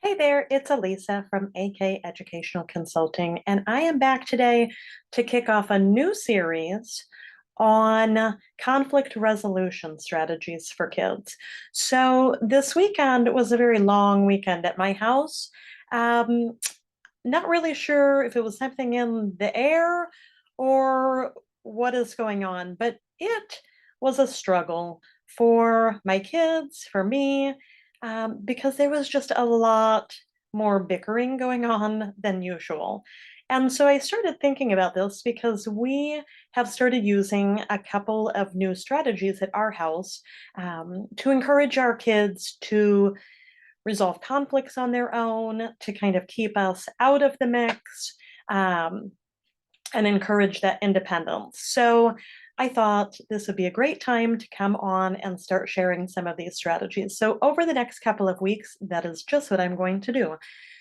Hey there, it's Elisa from AK Educational Consulting, and I am back today to kick off a new series on conflict resolution strategies for kids. So, this weekend was a very long weekend at my house. Um, Not really sure if it was something in the air or what is going on, but it was a struggle for my kids, for me, because there was just a lot more bickering going on than usual. And so I started thinking about this because we have started using a couple of new strategies at our house to encourage our kids to resolve conflicts on their own, to kind of keep us out of the mix, um, and encourage that independence. So I thought this would be a great time to come on and start sharing some of these strategies. So over the next couple of weeks, that is just what I'm going to do.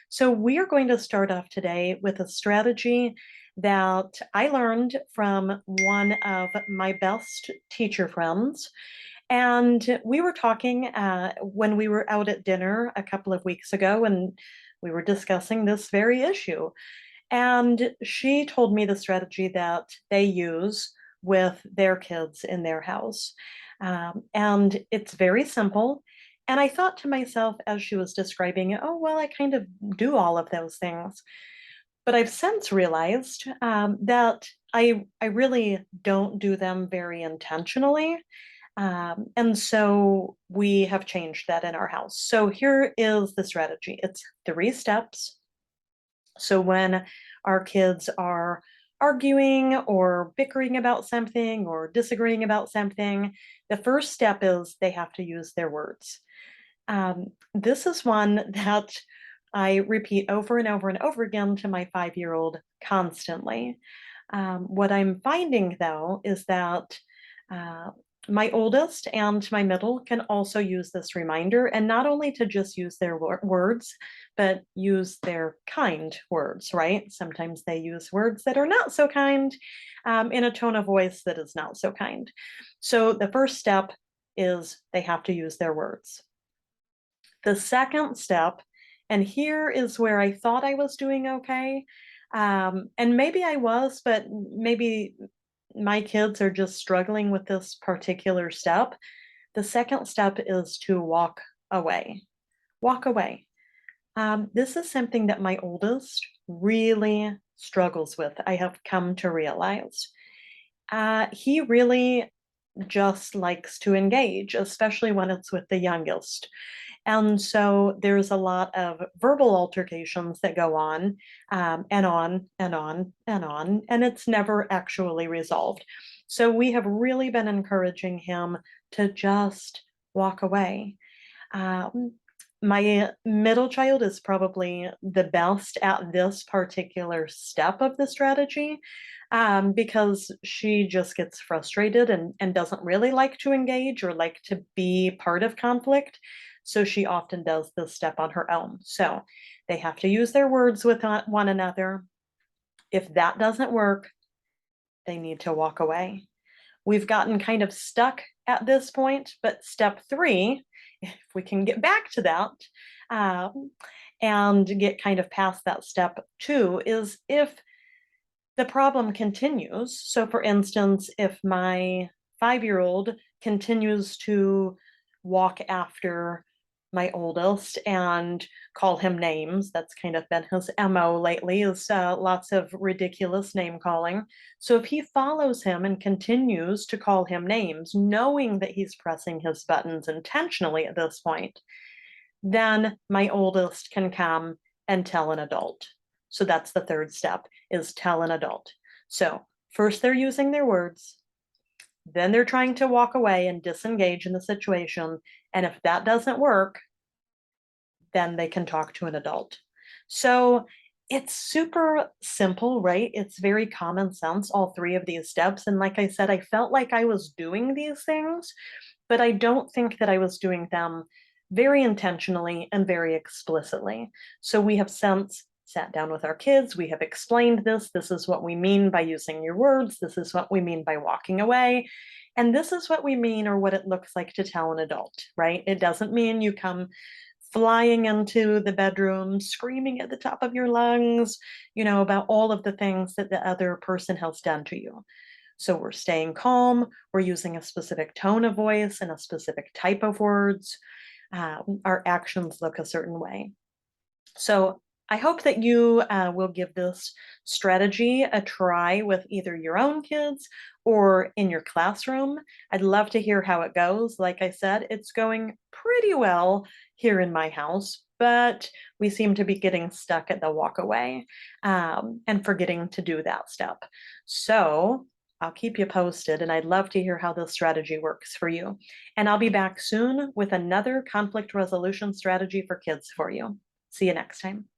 So we are going to start off today with a strategy that I learned from one of my best teacher friends. And we were talking when we were out at dinner a couple of weeks ago, and we were discussing this very issue. And she told me the strategy that they use with their kids in their house. And it's very simple. And I thought to myself as she was describing it, oh, well, I kind of do all of those things. But I've since realized that I really don't do them very intentionally. And so we have changed that in our house. So here is the strategy. It's three steps. So when our kids are arguing or bickering about something or disagreeing about something, the first step is they have to use their words. This is one that I repeat over and over and over again to my 5-year-old constantly. What I'm finding though is that uh, my oldest and my middle can also use this reminder, and not only to just use their words, but use their kind words, right? Sometimes they use words that are not so kind in a tone of voice that is not so kind. So the first step is they have to use their words. The second step, and here is where I thought I was doing okay. And maybe I was, but maybe my kids are just struggling with this particular step. The second step is to walk away. Walk away. This is something that my oldest really struggles with, I have come to realize. He really just likes to engage, especially when it's with the youngest. And so there's a lot of verbal altercations that go on and on and on and on, and it's never actually resolved. So we have really been encouraging him to just walk away. Um, my middle child is probably the best at this particular step of the strategy because she just gets frustrated and doesn't really like to engage or like to be part of conflict. So she often does this step on her own. So they have to use their words with one another. If that doesn't work, they need to walk away. We've gotten kind of stuck at this point, but step three, if we can get back to that um, and get kind of past that step two, is if the problem continues. So, for instance, if my 5-year-old continues to walk after my oldest and call him names, that's kind of been his MO lately, is lots of ridiculous name calling. So, if he follows him and continues to call him names, knowing that he's pressing his buttons intentionally at this point, then my oldest can come and tell an adult. So that's the third step is tell an adult. So first they're using their words, then they're trying to walk away and disengage in the situation. And if that doesn't work, then they can talk to an adult. So it's super simple, right? It's very common sense, all three of these steps. And like I said, I felt like I was doing these things, but I don't think that I was doing them very intentionally and very explicitly. So we have since sat down with our kids. We have explained this. This is what we mean by using your words. This is what we mean by walking away. And this is what we mean or what it looks like to tell an adult, right? It doesn't mean you come flying into the bedroom, screaming at the top of your lungs, about all of the things that the other person has done to you. So we're staying calm, we're using a specific tone of voice and a specific type of words. Our actions look a certain way. So I hope that you will give this strategy a try with either your own kids or in your classroom. I'd love to hear how it goes. Like I said, it's going pretty well here in my house, but we seem to be getting stuck at the walk away and forgetting to do that step. So I'll keep you posted, and I'd love to hear how this strategy works for you. And I'll be back soon with another conflict resolution strategy for kids for you. See you next time.